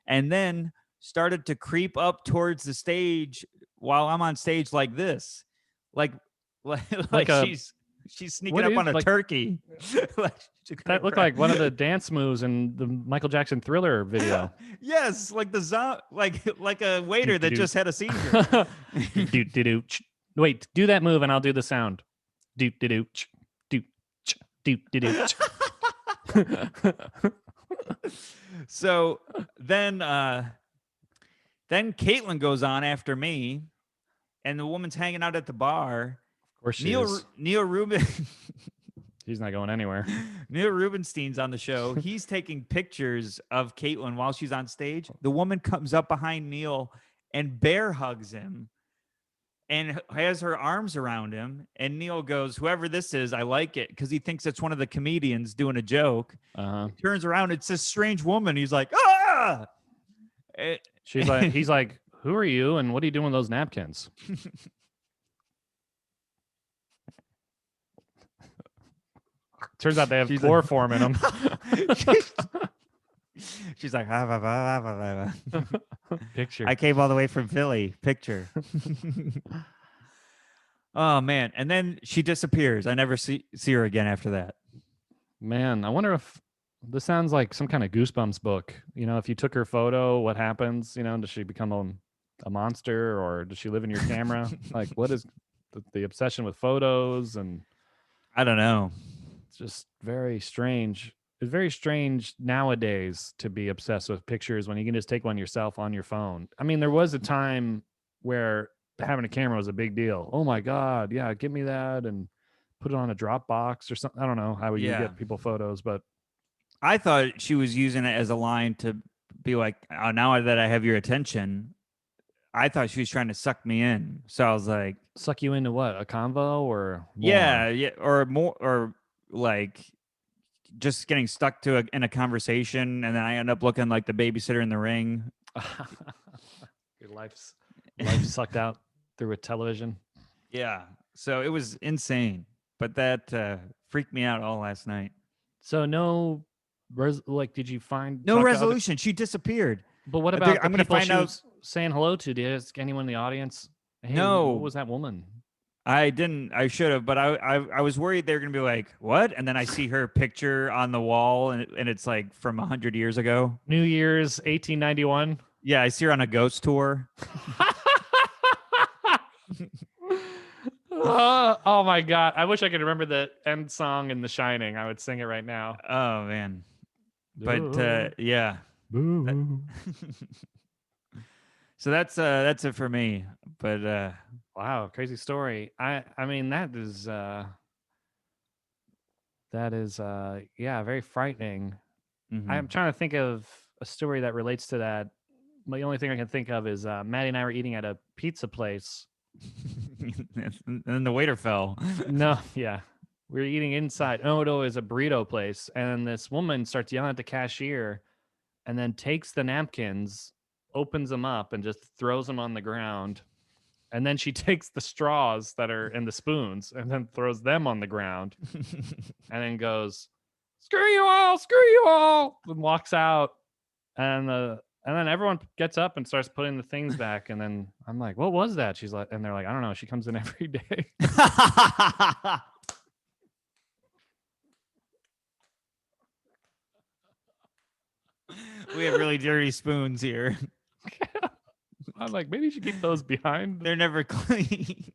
and then started to creep up towards the stage while I'm on stage like this, like she's sneaking up on a turkey. That looked like one of the dance moves in the Michael Jackson Thriller video. Yes, like like a waiter that just had a seizure. Wait, do that move and I'll do the sound. Doop de doop doop doop de doop. So then Caitlin goes on after me, and the woman's hanging out at the bar. Of course she is. Neil Rubin. He's not going anywhere. Neil Rubenstein's on the show. He's taking pictures of Caitlin while she's on stage. The woman comes up behind Neil and bear hugs him and has her arms around him. And Neil goes, whoever this is, I like it, because he thinks it's one of the comedians doing a joke. He turns around, it's this strange woman. He's like, ah! He's like, who are you? And what are you doing with those napkins? Turns out they have chloroform in them. She's like, picture. I came all the way from Philly. Picture. Oh man! And then she disappears. I never see her again after that. Man, I wonder if this sounds like some kind of Goosebumps book. You know, if you took her photo, what happens? You know, does she become a monster, or does she live in your camera? Like, what is the obsession with photos? And I don't know. It's just very strange. It's very strange nowadays to be obsessed with pictures when you can just take one yourself on your phone. I mean, there was a time where having a camera was a big deal. Oh my God, yeah, give me that and put it on a Dropbox or something. I don't know how you Yeah. get people photos, but I thought she was using it as a line to be like, oh, now that I have your attention, I thought she was trying to suck me in. So I was like, suck you into what? A convo or more? yeah, or more, or like just getting stuck to in a conversation, and then I end up looking like the babysitter in The Ring. Your life's sucked out through a television. Yeah, so it was insane, but that freaked me out all last night. So no, did you find No talk to other- resolution? She disappeared. But what I about think the I'm gonna people find she out- was saying hello to? Did you ask anyone in the audience? Hey, No. what was that woman? I didn't. I should have, but I was worried they were gonna be like, what? And then I see her picture on the wall, and it's like from 100 years ago. New Year's 1891. Yeah, I see her on a ghost tour. Oh my God! I wish I could remember the end song in The Shining. I would sing it right now. Oh man, but yeah. Boo. So that's it for me. But Wow, crazy story. I mean that is yeah, very frightening. mhm. I'm trying to think of a story that relates to that. The only thing I can think of is Maddie and I were eating at a pizza place. And then the waiter fell. No, yeah. We were eating inside. No, it was a burrito place. And this woman starts yelling at the cashier and then takes the napkins, opens them up, and just throws them on the ground. And then she takes the straws that are in the spoons and then throws them on the ground and then goes, screw you all, and walks out. And then everyone gets up and starts putting the things back. And then I'm like, what was that? She's like, and they're like, I don't know. She comes in every day. We have really dirty spoons here. I'm like, maybe you should keep those behind. They're never clean.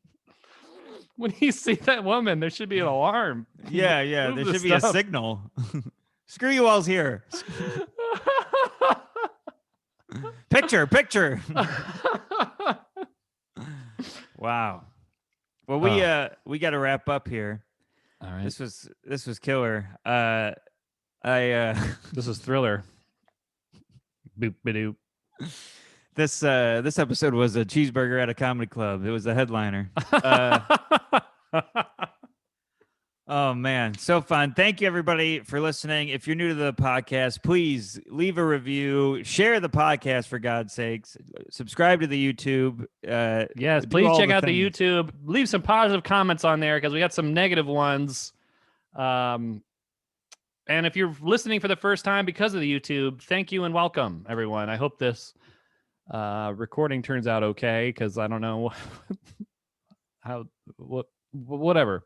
When you see that woman, there should be an alarm. Yeah, Move there the should be a stuff. signal. Screw you all's here. Picture. Wow. Well, we got to wrap up here. All right. This was killer. This is Thriller. Boop ba-doop. This episode was a cheeseburger at a comedy club. It was the headliner. Oh man, so fun. Thank you everybody for listening. If you're new to the podcast, please leave a review, share the podcast for God's sakes, subscribe to the YouTube. Yes, do please all check the out the things. YouTube. Leave some positive comments on there because we got some negative ones. And if you're listening for the first time because of the YouTube, thank you and welcome, everyone. I hope this recording turns out okay because I don't know whatever.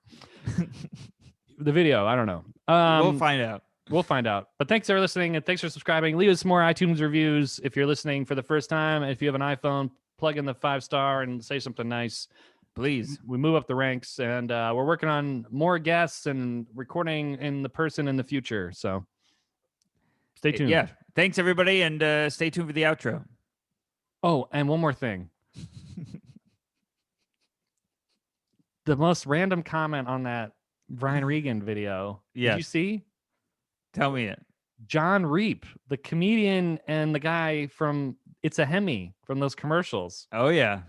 The video, I don't know. We'll find out. We'll find out. But thanks for listening and thanks for subscribing. Leave us more iTunes reviews if you're listening for the first time. If you have an iPhone, plug in the 5-star and say something nice. Please. We move up the ranks and we're working on more guests and recording in the person in the future. So stay tuned. Yeah. Thanks everybody, and stay tuned for the outro. Oh, and one more thing. The most random comment on that Brian Regan video. Yes. Did you see? Tell me it. John Reap, the comedian and the guy from It's a Hemi from those commercials. Oh yeah.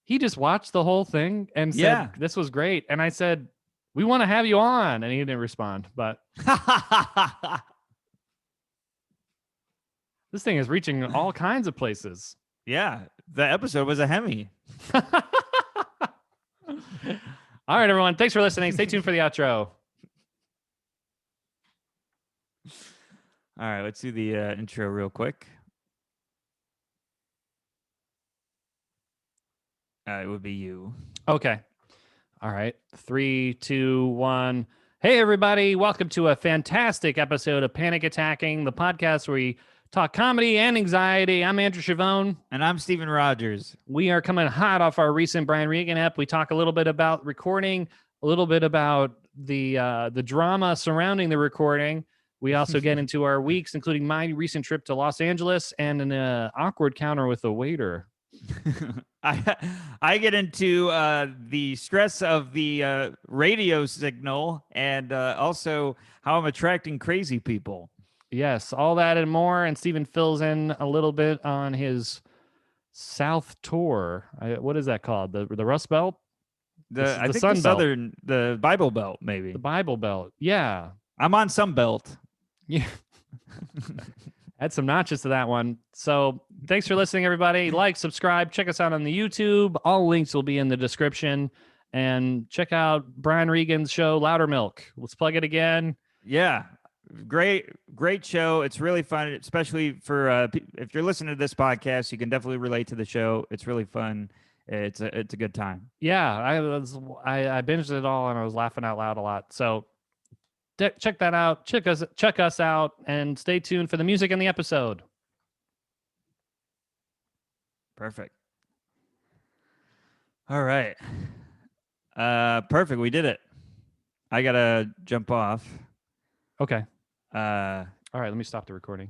He just watched the whole thing and said, Yeah. this was great. And I said, we want to have you on. And he didn't respond. But this thing is reaching all kinds of places. Yeah. The episode was a Hemi. All right, everyone. Thanks for listening. Stay tuned for the outro. All right, let's do the intro real quick. It would be you. Okay. All right. 3, 2, 1. Hey, everybody. Welcome to a fantastic episode of Panic Attacking, the podcast where we talk comedy and anxiety. I'm Andrew Chavone. And I'm Steven Rogers. We are coming hot off our recent Brian Regan ep. We talk a little bit about recording, a little bit about the drama surrounding the recording. We also get into our weeks, including my recent trip to Los Angeles and an awkward counter with a waiter. I get into the stress of the radio signal and also how I'm attracting crazy people. Yes, all that and more. And Steven fills in a little bit on his South tour. What is that called? The Rust Belt? I think Sun the Belt. Southern, the Bible Belt, maybe. The Bible Belt. Yeah. I'm on some belt. Yeah. Add some notches to that one. So thanks for listening, everybody. Like, subscribe, check us out on the YouTube. All links will be in the description. And check out Brian Regan's show, Louder Milk. Let's plug it again. Yeah. Great show. It's really fun, especially for if you're listening to this podcast, you can definitely relate to the show. It's really fun. It's a good time. Yeah, I binged it all and I was laughing out loud a lot. So check that out. Check us out, and stay tuned for the music in the episode. Perfect. All right. Perfect. We did it. I gotta jump off. Okay. All right. Let me stop the recording.